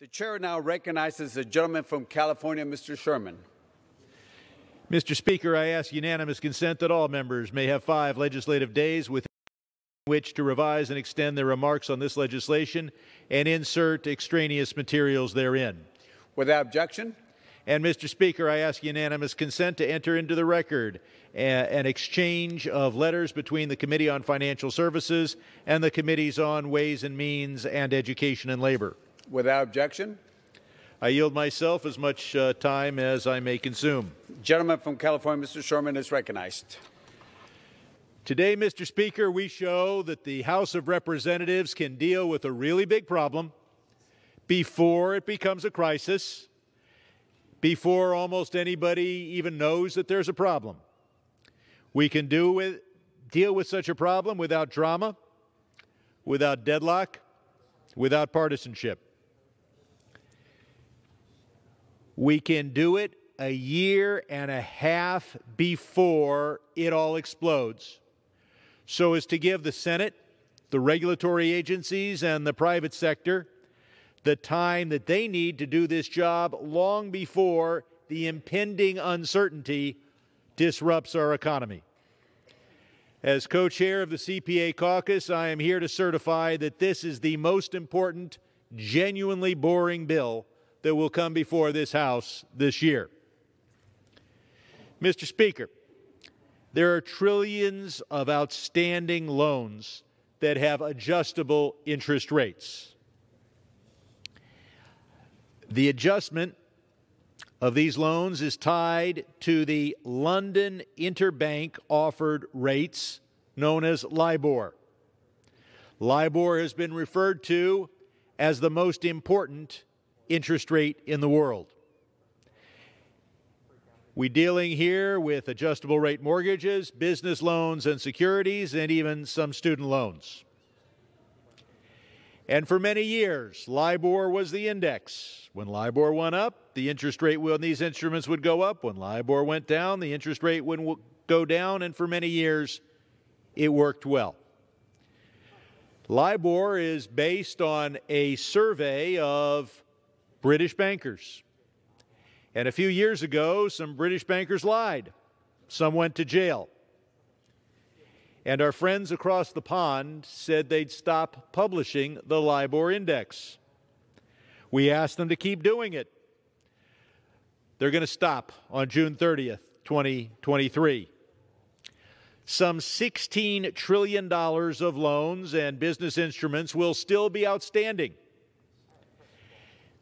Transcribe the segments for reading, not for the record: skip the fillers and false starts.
The chair now recognizes the gentleman from California, Mr. Sherman. Mr. Speaker, I ask unanimous consent that all members may have 5 legislative days within which to revise and extend their remarks on this legislation and insert extraneous materials therein. Without objection. And, Mr. Speaker, I ask unanimous consent to enter into the record an exchange of letters between the Committee on Financial Services and the Committees on Ways and Means and Education and Labor. Without objection. I yield myself as much time as I may consume. Gentleman from California, Mr. Sherman, is recognized. Today, Mr. Speaker, we show that the House of Representatives can deal with a really big problem before it becomes a crisis, before almost anybody even knows that there's a problem. We can deal with such a problem without drama, without deadlock, without partisanship. We can do it a year and a half before it all explodes, so as to give the Senate, the regulatory agencies, and the private sector the time that they need to do this job long before the impending uncertainty disrupts our economy. As co-chair of the CPA caucus, I am here to certify that this is the most important, genuinely boring bill that will come before this House this year. Mr. Speaker, there are trillions of outstanding loans that have adjustable interest rates. The adjustment of these loans is tied to the London Interbank Offered Rates, known as LIBOR. LIBOR has been referred to as the most important interest rate in the world. We're dealing here with adjustable rate mortgages, business loans and securities, and even some student loans. And for many years, LIBOR was the index. When LIBOR went up, the interest rate on these instruments would go up. When LIBOR went down, the interest rate would go down, and for many years, it worked well. LIBOR is based on a survey of British bankers. And a few years ago, some British bankers lied. Some went to jail. And our friends across the pond said they'd stop publishing the LIBOR index. We asked them to keep doing it. They're going to stop on June 30th, 2023. Some $16 trillion of loans and business instruments will still be outstanding.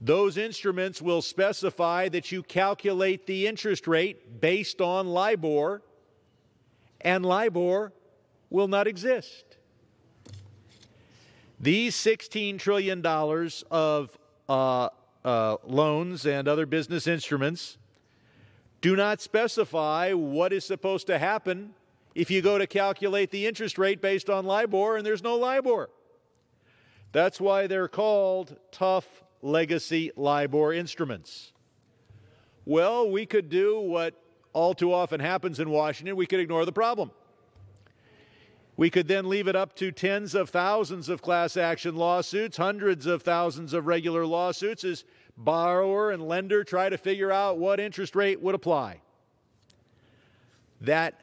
Those instruments will specify that you calculate the interest rate based on LIBOR, and LIBOR will not exist. These $16 trillion of loans and other business instruments do not specify what is supposed to happen if you go to calculate the interest rate based on LIBOR and there's no LIBOR. That's why they're called tough legacy LIBOR instruments. Well, we could do what all too often happens in Washington. We could ignore the problem. We could then leave it up to tens of thousands of class action lawsuits, hundreds of thousands of regular lawsuits as borrower and lender try to figure out what interest rate would apply. That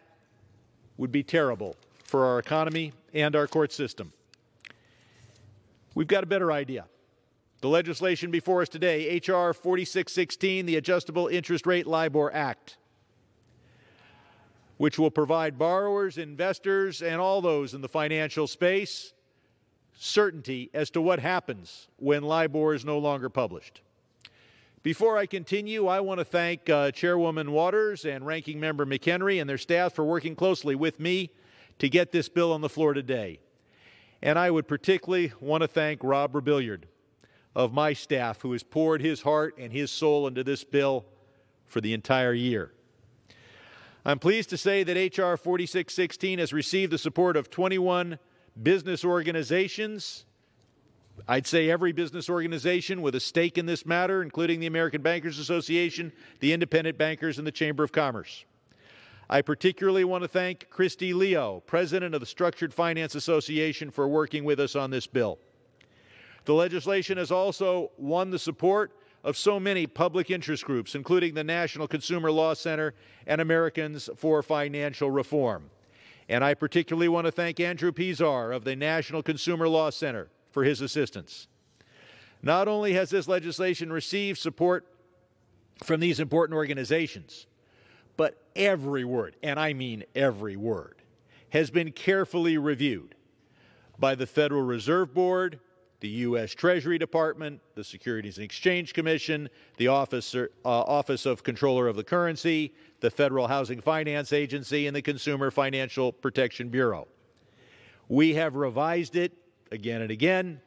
would be terrible for our economy and our court system. We've got a better idea. The legislation before us today, H.R. 4616, the Adjustable Interest Rate LIBOR Act, which will provide borrowers, investors, and all those in the financial space certainty as to what happens when LIBOR is no longer published. Before I continue, I want to thank Chairwoman Waters and Ranking Member McHenry and their staff for working closely with me to get this bill on the floor today. And I would particularly want to thank Rob Rebilliard of my staff, who has poured his heart and his soul into this bill for the entire year. I'm pleased to say that H.R. 4616 has received the support of 21 business organizations. I'd say every business organization with a stake in this matter, including the American Bankers Association, the Independent Bankers, and the Chamber of Commerce. I particularly want to thank Christy Leo, President of the Structured Finance Association, for working with us on this bill. The legislation has also won the support of so many public interest groups, including the National Consumer Law Center and Americans for Financial Reform. And I particularly want to thank Andrew Pizar of the National Consumer Law Center for his assistance. Not only has this legislation received support from these important organizations, but every word, and I mean every word, has been carefully reviewed by the Federal Reserve Board, the U.S. Treasury Department, the Securities and Exchange Commission, the Office of Comptroller of the Currency, the Federal Housing Finance Agency, and the Consumer Financial Protection Bureau. We have revised it again and again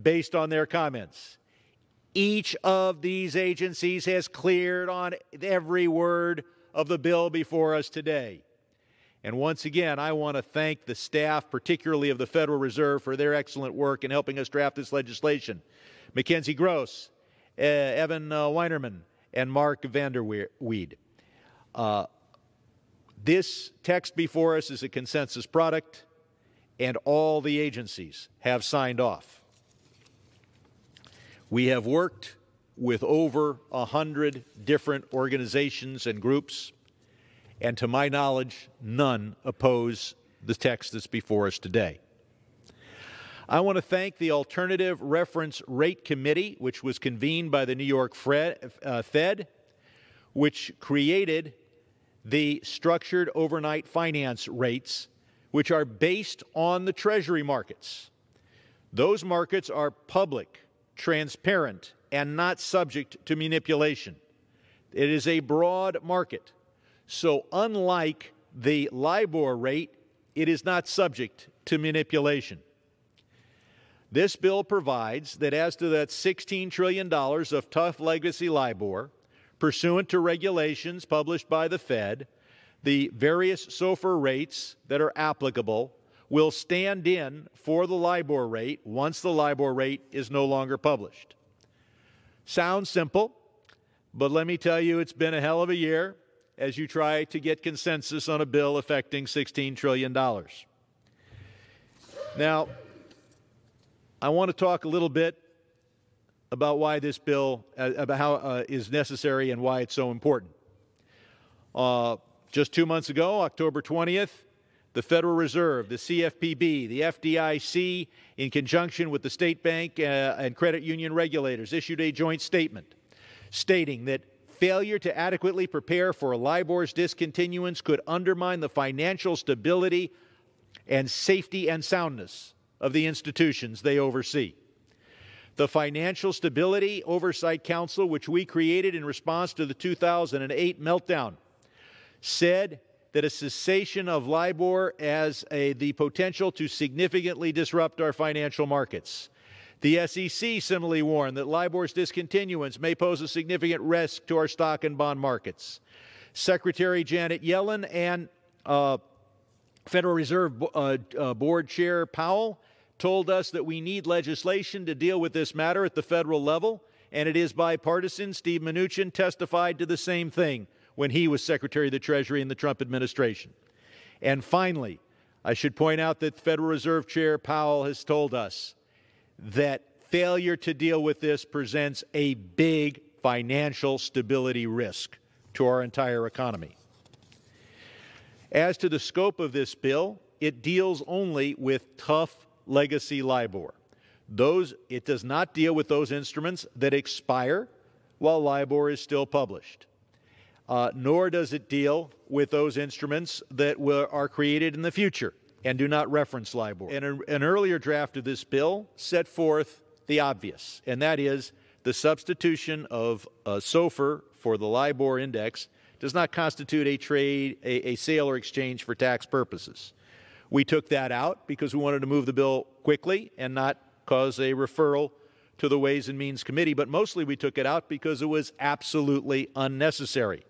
based on their comments. Each of these agencies has cleared on every word of the bill before us today. And once again, I want to thank the staff, particularly of the Federal Reserve, for their excellent work in helping us draft this legislation. Mackenzie Gross, Evan Weinerman, and Mark Vanderweed. This text before us is a consensus product, and all the agencies have signed off. We have worked with over 100 different organizations and groups, and to my knowledge, none oppose the text that's before us today. I want to thank the Alternative Reference Rate Committee, which was convened by the New York Fed, which created the structured overnight finance rates, which are based on the Treasury markets. Those markets are public, transparent, and not subject to manipulation. It is a broad market. So unlike the LIBOR rate, it is not subject to manipulation. This bill provides that as to that $16 trillion of tough legacy LIBOR, pursuant to regulations published by the Fed, the various SOFR rates that are applicable will stand in for the LIBOR rate once the LIBOR rate is no longer published. Sounds simple, but let me tell you, it's been a hell of a year as you try to get consensus on a bill affecting $16 trillion. Now, I want to talk a little bit about why this bill, about how is necessary and why it's so important. Just 2 months ago, October 20th, the Federal Reserve, the CFPB, the FDIC, in conjunction with the state bank and credit union regulators, issued a joint statement stating that failure to adequately prepare for LIBOR's discontinuance could undermine the financial stability and safety and soundness of the institutions they oversee. The Financial Stability Oversight Council, which we created in response to the 2008 meltdown, said that a cessation of LIBOR has the potential to significantly disrupt our financial markets. The SEC similarly warned that LIBOR's discontinuance may pose a significant risk to our stock and bond markets. Secretary Janet Yellen and Federal Reserve Board Chair Powell told us that we need legislation to deal with this matter at the federal level, and it is bipartisan. Steve Mnuchin testified to the same thing when he was Secretary of the Treasury in the Trump administration. And finally, I should point out that Federal Reserve Chair Powell has told us that failure to deal with this presents a big financial stability risk to our entire economy. As to the scope of this bill, it deals only with tough legacy LIBOR. It does not deal with those instruments that expire while LIBOR is still published. Nor does it deal with those instruments that are created in the future and do not reference LIBOR. An earlier draft of this bill set forth the obvious, and that is the substitution of SOFR for the LIBOR index does not constitute a sale or exchange for tax purposes. We took that out because we wanted to move the bill quickly and not cause a referral to the Ways and Means Committee, but mostly we took it out because it was absolutely unnecessary.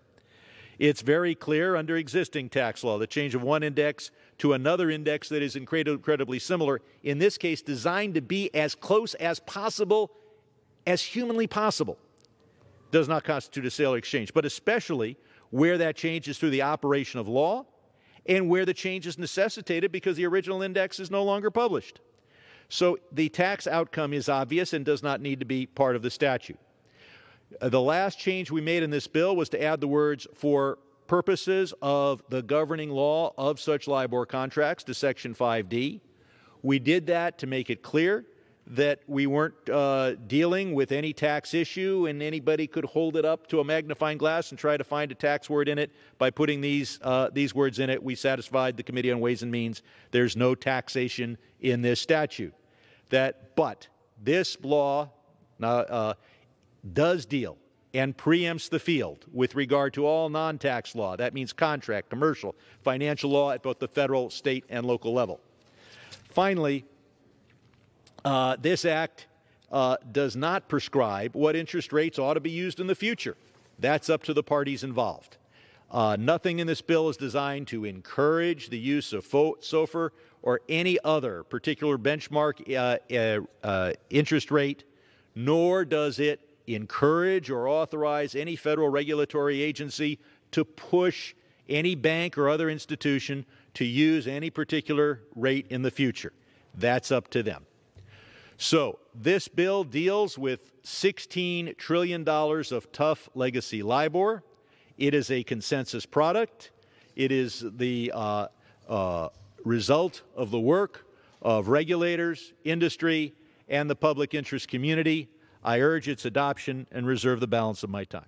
It's very clear under existing tax law, the change of one index to another index that is incredibly similar, in this case designed to be as close as possible, as humanly possible, does not constitute a sale or exchange, but especially where that change is through the operation of law and where the change is necessitated because the original index is no longer published. So the tax outcome is obvious and does not need to be part of the statute. The last change we made in this bill was to add the words "for purposes of the governing law of such LIBOR contracts" to Section 5D. We did that to make it clear that we weren't dealing with any tax issue and anybody could hold it up to a magnifying glass and try to find a tax word in it by putting these words in it. We satisfied the Committee on Ways and Means. There's no taxation in this statute. But this law does deal and preempts the field with regard to all non-tax law. That means contract, commercial, financial law at both the federal, state, and local level. Finally, this act does not prescribe what interest rates ought to be used in the future. That's up to the parties involved. Nothing in this bill is designed to encourage the use of SOFR or any other particular benchmark interest rate, nor does it encourage or authorize any federal regulatory agency to push any bank or other institution to use any particular rate in the future. That's up to them. So this bill deals with $16 trillion of tough legacy LIBOR. It is a consensus product. It is the result of the work of regulators, industry, and the public interest community. I urge its adoption and reserve the balance of my time.